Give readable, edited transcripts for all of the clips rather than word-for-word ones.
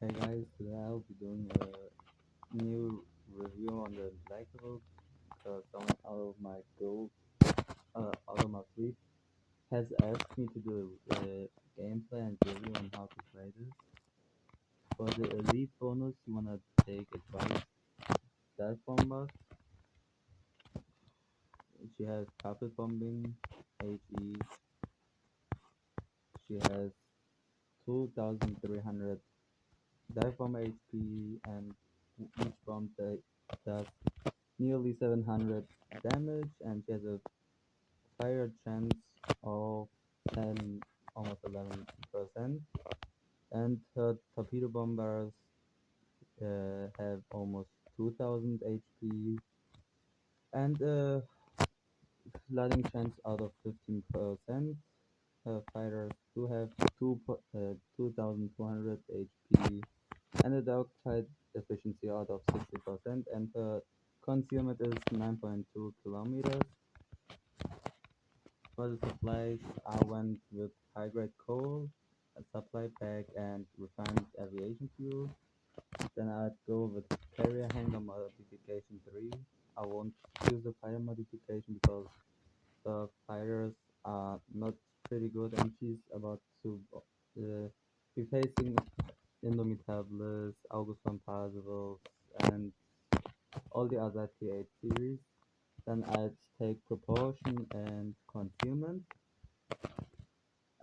Hey guys, today I'll be doing a new review on the Implacable because someone out of my fleet has asked me to do a gameplay and review on how to play this. For the elite bonus, you wanna take advice dive bombers. She has carpet bombing, HE. She has 2,300 dive bomb HP, and each bomb does nearly 700 damage, and she has a fire chance of 10, almost 11%, and her torpedo bombers have almost 2000 HP, and flooding chance out of 15%. Her fighters do have 2200 HP, and a dogfight efficiency out of 60%, and her concealment is 9.2 kilometers. For the supplies, I went with high-grade coal, a supply pack, and refined aviation fuel. Then I'd go with carrier hanger modification 3. I won't use the fire modification because the fighters are not pretty good, and she's about to be facing Indomitables, August von Parzival's, and all the other T8 series. Then I'd take proportion and concealment.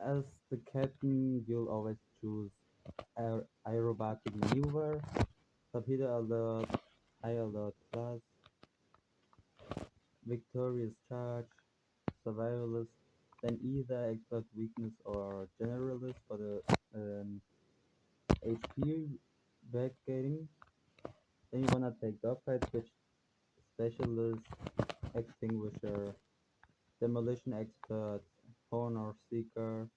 As the captain, you'll always choose aerobatic maneuver, torpedo alert, high alert plus, victorious charge, survivalist, then either expert weakness or generalist for the HP backgating. Then you wanna take dogfight, switch specialist, extinguisher, demolition expert, honor seeker,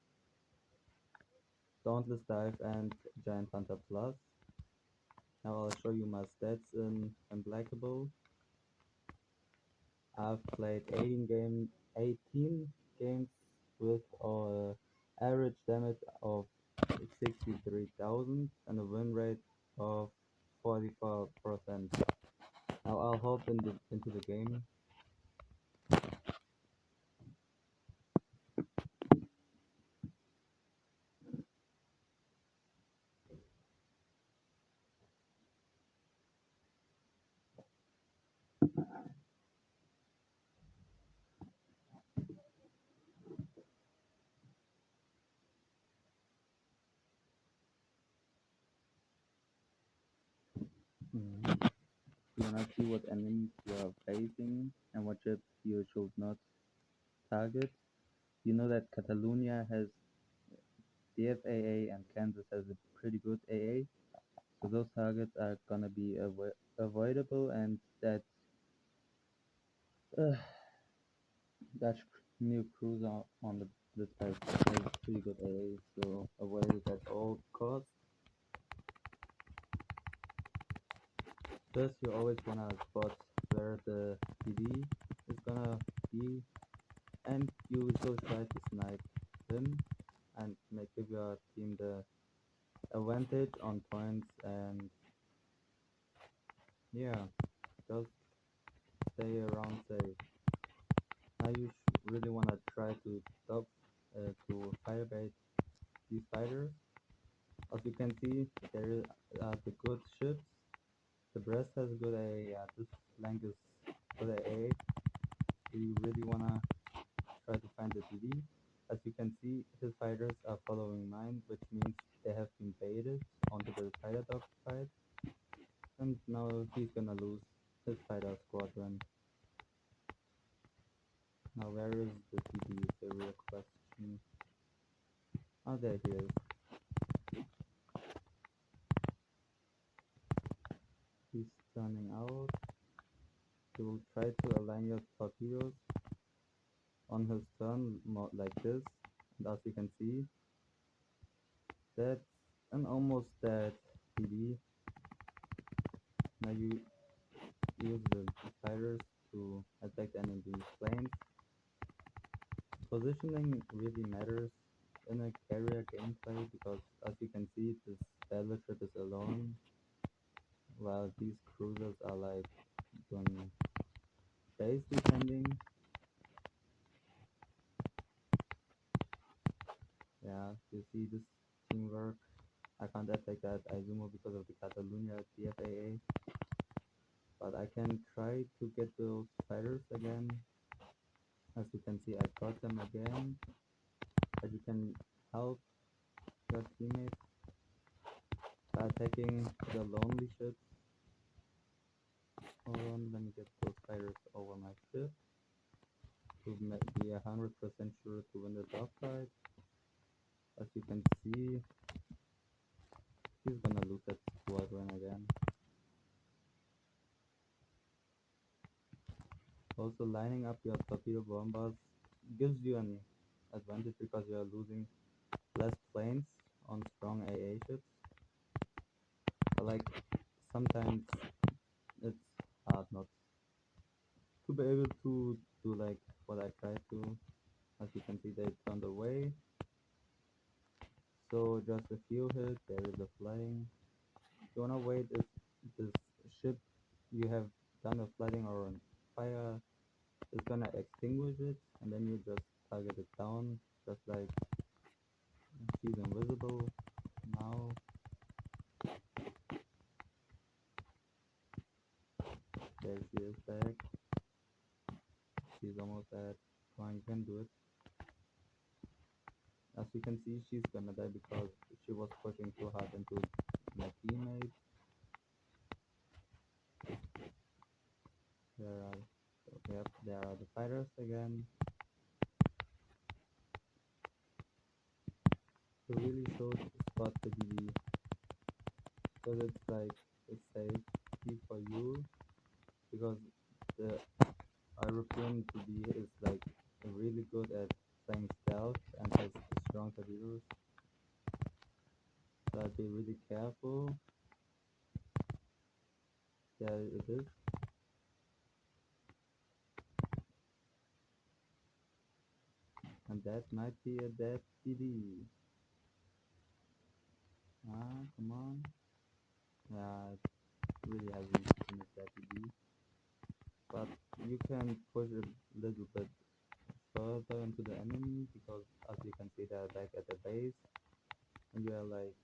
dauntless dive, and giant hunter plus. Now I'll show you my stats in Implacable. I've played 18 games with average damage of 63,000 and a win rate of 44%. Now I'll hop into the game. Mhm. You wanna see what enemies you are facing and what ships you should not target. You know that Catalonia has the FAA and Kansas has a pretty good AA, so those targets are gonna be avoidable, and uh, that new cruiser on this has pretty good AA, so avoid it at all costs. First, you always wanna spot where the PD is gonna be, and you will try to snipe him and give your team the advantage on points. And yeah, just stay around safe. Now you really wanna try to stop to firebait these fighters. As you can see, there are the good ships. The Brest has good AA. Yeah, this flank is good AA. So you really wanna try to find the DD. As you can see, his fighters are following mine, which means they have been baited onto the fighter dog fight, and now he's gonna lose his fighter squadron. Now where is the DD is the real question. Oh, there he is. He's turning out. You will try to align your torpedoes on his turn more like this, and as you can see, that's an almost dead DD. Now you use the fighters to attack the enemy planes. Positioning really matters in a carrier gameplay because, as you can see, this battleship is alone, while these cruisers are like doing base defending. Yeah, you see this teamwork. I can't attack that Izumo because of the Catalunya TFAA, but I can try to get those fighters again. As you can see, I got them again. As you can help your teammates by attacking the lonely ships. Hold on, let me get those fighters over my ship to be 100% sure to win the dogfight. As you can see, he's gonna lose that squadron again. Also, lining up your torpedo bombers gives you an advantage because you are losing less planes on strong AA ships. But like sometimes it's hard not to be able to do like what I tried to. As you can see, they turned away. So just a few hits, there is a flying. You wanna wait if this ship you have done a flooding or a fire is gonna extinguish it, and then you just target it down, just like she's invisible now. There she is back. She's almost at. Come on, you can do it. As you can see, she's gonna die because she was pushing too hard into my teammate. Yep, there are the fighters again. To really show spot the DD, because it's like a safety for you, because the European DD is like really good at playing stealth and has strong torpedoes. So I'd be really careful. There it is. And that might be a dead DD. Ah, come on. Yeah, it really hasn't finished that DD. But you can push a little bit further into the enemy because as you can see they're back at the base and you are like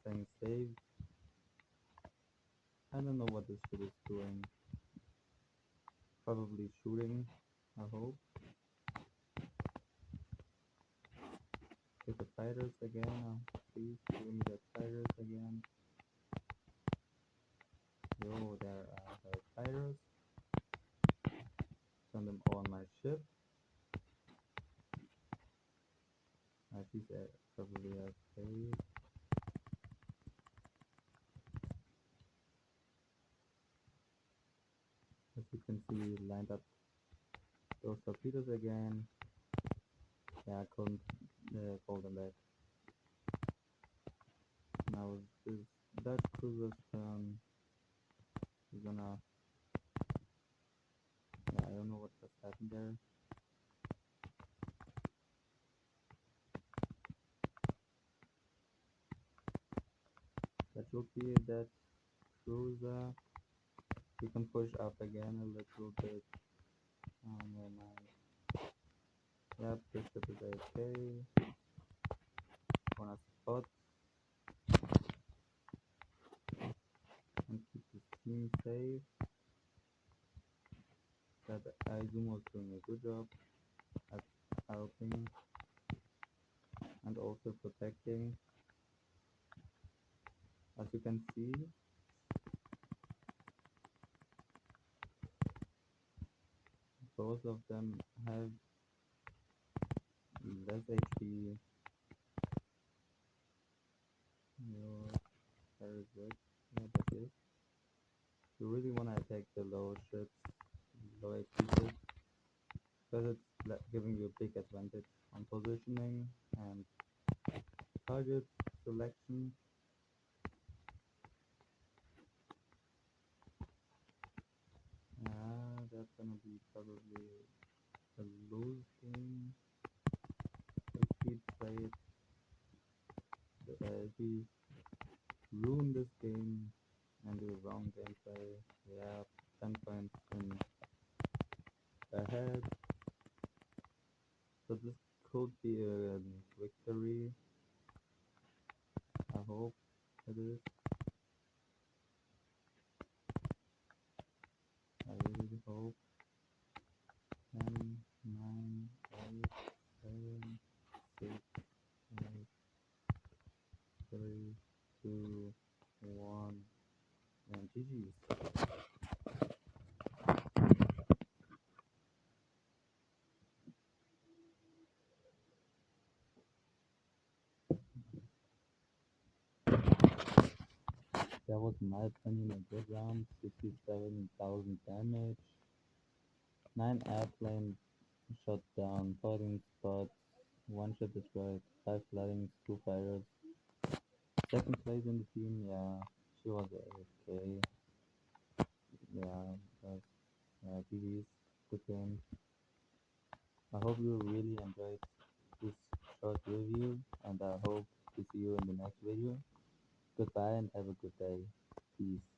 staying safe. I don't know what this ship is doing. Probably shooting, I hope. Get the fighters again, please give me the fighters again. Yo, there are the fighters. Send them on my ship. She's probably okay. As you can see, lined up those torpedoes again. Yeah, I couldn't call them back. Now this Dutch cruiser's turn. He's gonna. Yeah, I don't know what just happened there. That will be that cruiser. You can push up again a little bit. Never mind. Yep, this ship is okay. Wanna spot and keep the team safe. That Aizumo is doing a good job at helping and also protecting. As you can see, both of them have less HP. There is it. Yeah, that is. You really want to attack the low ships, low HP ships, because it's giving you a big advantage on positioning and target selection. That's gonna be probably a lose game. If we play it, the LP ruin this game and do wrong gameplay. Yeah, 10 points in ahead. So this could be a victory. I hope it is. I really hope. 10, 9, 8, 7, 6, 5, 3, 2, 1, and GG's. That was, in my opinion, a good round. 67,000 damage. 9 airplanes shot down, 14 spots, 1 ship destroyed, 5 floodings, 2 fighters. Second place in the team, yeah, she was AFK. Yeah, but GG's, good game. I hope you really enjoyed this short review, and I hope to see you in the next video. Goodbye and have a good day. Peace.